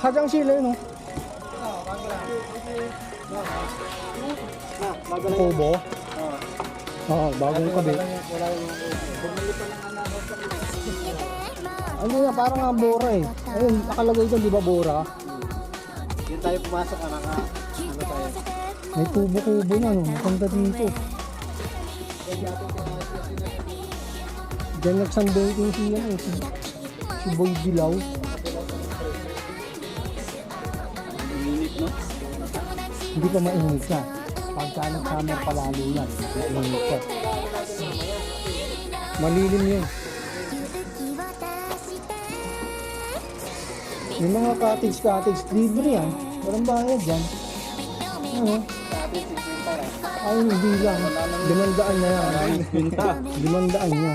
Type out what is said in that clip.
Sadyang sila yun, oh. Kubo? Oo, bagong kabi. Ano nga, parang nga bora eh. Ayun, nakalagay doon, di ba bora? Yun tayo pumasok, ano tayo? May tubo-kubo na, no? Maganda dito. Diyan nagsandating siya, eh. Si Boy Dilaw. Init, no? Hindi pa mainit na. Pagka nag-summer palalo yan, mainit ka. Malilim yun. Yung mga cottage, libre yan. Walang bayad yan. Ano? Ay, hindi lang. 500 na yan. 500 niya.